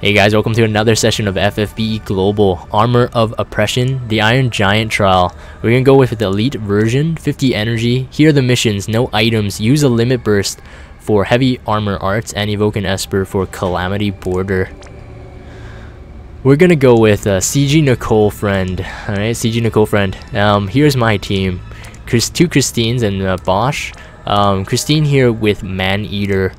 Hey guys, welcome to another session of FFBE Global Armor of Oppression, the Iron Giant trial. We're gonna go with the elite version, 50 energy. Here are the missions: no items, use a limit burst for heavy armor arts, and evoke an Esper for calamity border. We're gonna go with CG Nicole friend. Alright, CG Nicole friend. Here's my team. Two Christines and Bosch. Christine here with Man Eater.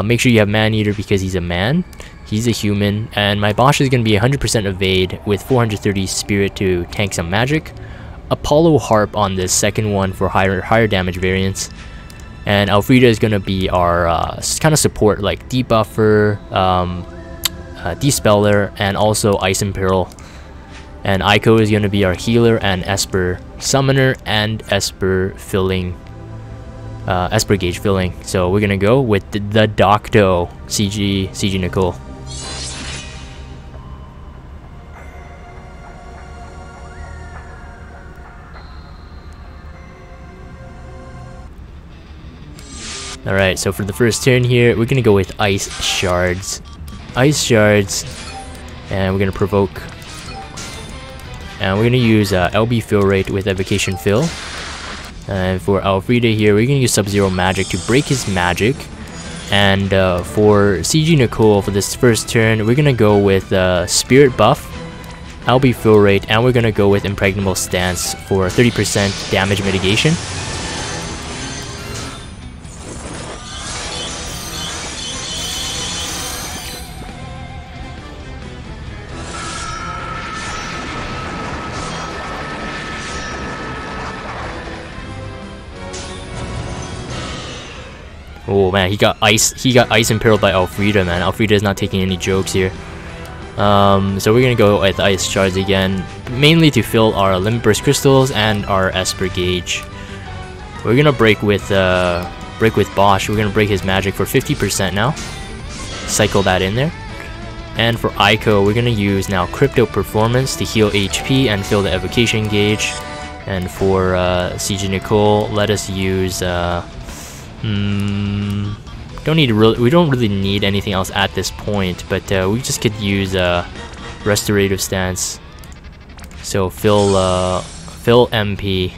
Make sure you have Man Eater because he's a man. He's a human, and my Bosch is going to be 100% evade with 430 spirit to tank some magic. Apollo Harp on this second one for higher damage variants, and Elfrida is going to be our kind of support, like debuffer, despeller, and also Ice Imperil. And Aiko is going to be our healer and Esper summoner and Esper filling, Esper gauge filling. So we're going to go with the Docto CG Nicole. Alright, so for the first turn here, we're gonna go with Ice Shards. Ice Shards, and we're gonna provoke. And we're gonna use LB fill rate with evocation fill. And for Elfrida here, we're gonna use Sub-Zero magic to break his magic. And for CG Nicole, for this first turn, we're gonna go with Spirit buff, LB fill rate, and we're gonna go with Impregnable Stance for 30% damage mitigation. Oh man, he got ice impaled by Elfrida, man. Elfrida is not taking any jokes here. So we're gonna go with Ice Shards again, mainly to fill our Limit Burst crystals and our Esper gauge. We're gonna break with Bosch. We're gonna break his magic for 50% now. Cycle that in there. And for Aiko, we're gonna use now Crypto Performance to heal HP and fill the evocation gauge. And for CG Nicole, let us use we don't really need anything else at this point, but we just could use restorative stance. So fill MP.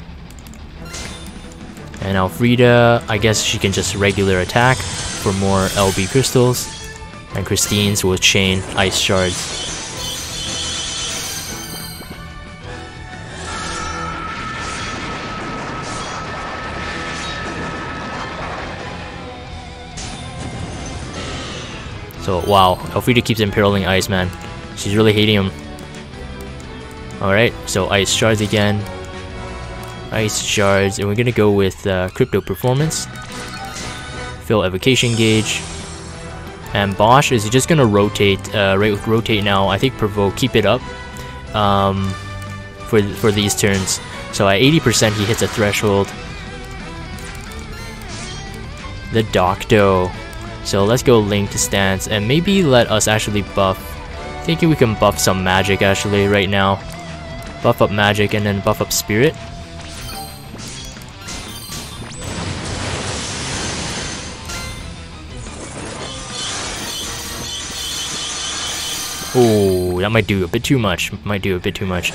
And Elfrida, I guess she can just regular attack for more LB crystals. And Christine's will chain Ice Shards. So wow, Elfrida keeps imperiling Ice, man. She's really hating him. Alright, so Ice Shards again. Ice Shards, and we're gonna go with Crypto Performance. Fill Evocation Gauge. And Bosch is just gonna rotate, rotate now. I think Provoke, keep it up for these turns. So at 80% he hits a threshold. The Docto. So let's go Linked Stance and maybe let us actually buff. Thinking we can buff some magic actually right now. Buff up magic and then buff up spirit. Oh, that might do a bit too much. Might do a bit too much.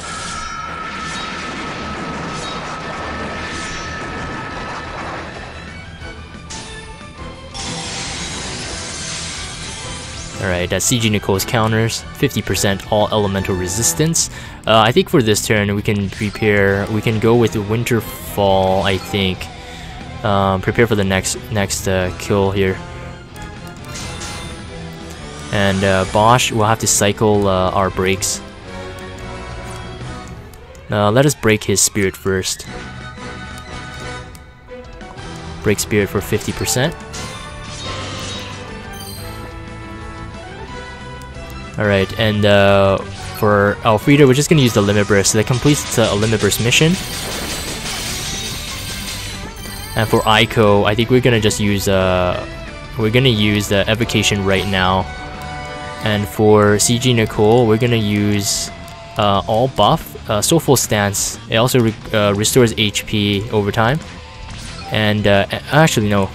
Alright, that's CG Nicole's counters, 50% all elemental resistance. I think for this turn we can prepare, we can go with Winterfall, I think. Prepare for the next kill here. And Bosch will have to cycle our breaks. Let us break his spirit first. Break spirit for 50%. Alright, and for Elfrida, we're just gonna use the Limit Burst. So that completes a Limit Burst mission. And for Aiko, I think we're gonna just use the Evocation right now. And for CG Nicole, we're gonna use all buff, Soulful Stance. It also restores HP over time. And actually no,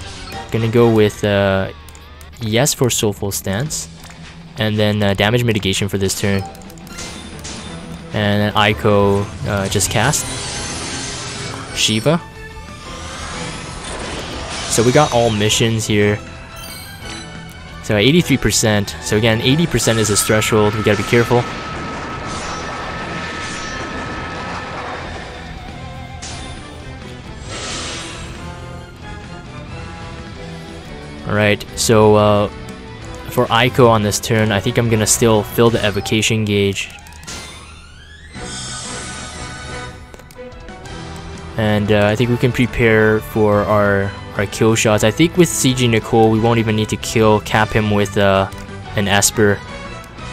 gonna go with yes for Soulful Stance. and then damage mitigation for this turn. And then Aiko just cast Shiva. So we got all missions here. So 83%. So again, 80% is his threshold. We gotta be careful. Alright, so for Aiko on this turn, I think I'm gonna still fill the evocation gauge. And I think we can prepare for our kill shots. I think with CG Nicole, we won't even need to cap him with an Esper.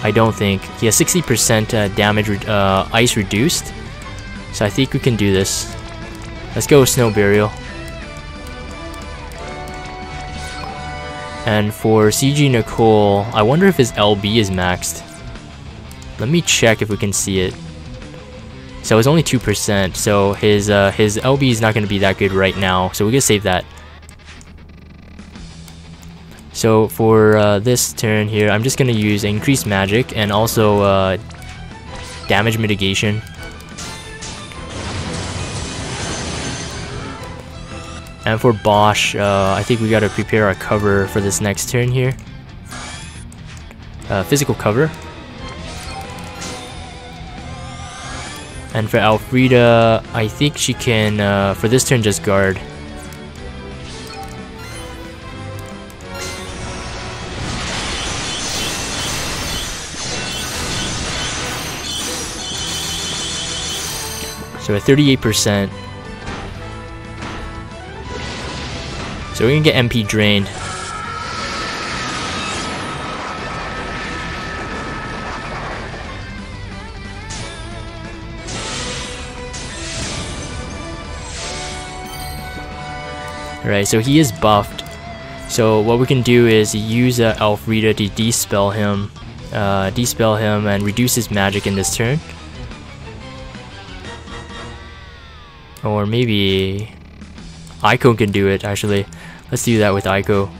I don't think. He has 60% damage, ice reduced. So I think we can do this. Let's go with Snow Burial. And for CG Nicole, I wonder if his LB is maxed. Let me check if we can see it. So it's only 2%, so his LB is not going to be that good right now, so we're going to save that. So for this turn here, I'm just going to use increased magic and also damage mitigation. And for Bosch, I think we got to prepare our cover for this next turn here. Physical cover. And for Elfrida, I think she can, for this turn, just guard. So at 38%. So we're gonna get MP drained. Alright, so he is buffed. So what we can do is use Elfrida to dispel him and reduce his magic in this turn. Or maybe Aiko can do it, actually. Let's do that with Aiko.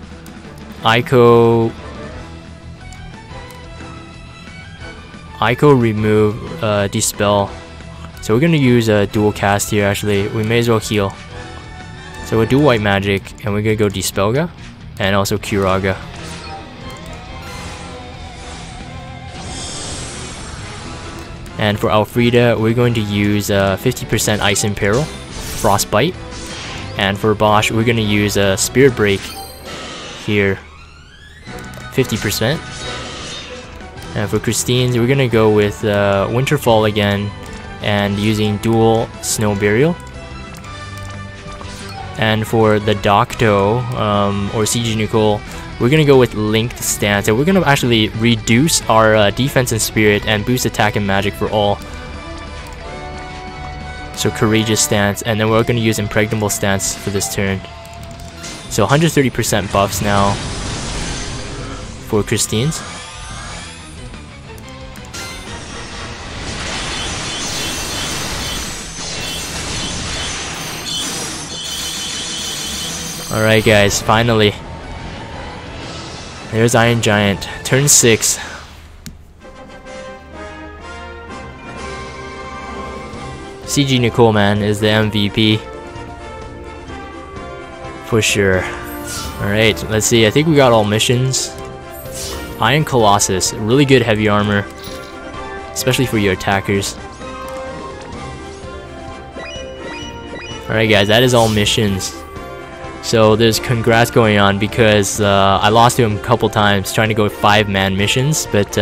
Aiko remove dispel. So we're gonna use a dual cast here, actually. We may as well heal. So we'll do white magic, and we're gonna go Dispelga, and also Curaga. And for Elfrida, we're going to use 50% Ice Imperil, Frostbite. And for Bosch, we're gonna use a Spirit Break here, 50%. And for Christine's, we're gonna go with Winterfall again, and using dual Snow Burial. And for the Docto, or CG Nicole, we're gonna go with Linked Stance, and we're gonna actually reduce our defense and spirit and boost attack and magic for all. So Courageous Stance, and then we're gonna use Impregnable Stance for this turn. So 130% buffs now for Christine's. Alright guys, finally. There's Iron Giant. Turn 6. CG Nicole, man, is the MVP. For sure. Alright, let's see. I think we got all missions. Iron Colossus. Really good heavy armor. Especially for your attackers. Alright guys, that is all missions. So there's congrats going on because I lost to him a couple times trying to go 5-man missions. But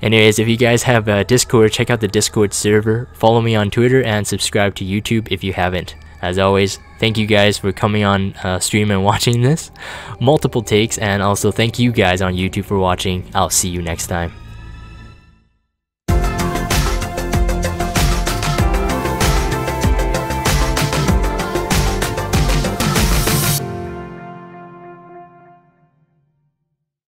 anyways, if you guys have a Discord, check out the Discord server. Follow me on Twitter and subscribe to YouTube if you haven't. As always, thank you guys for coming on stream and watching this. Multiple takes, and also thank you guys on YouTube for watching. I'll see you next time.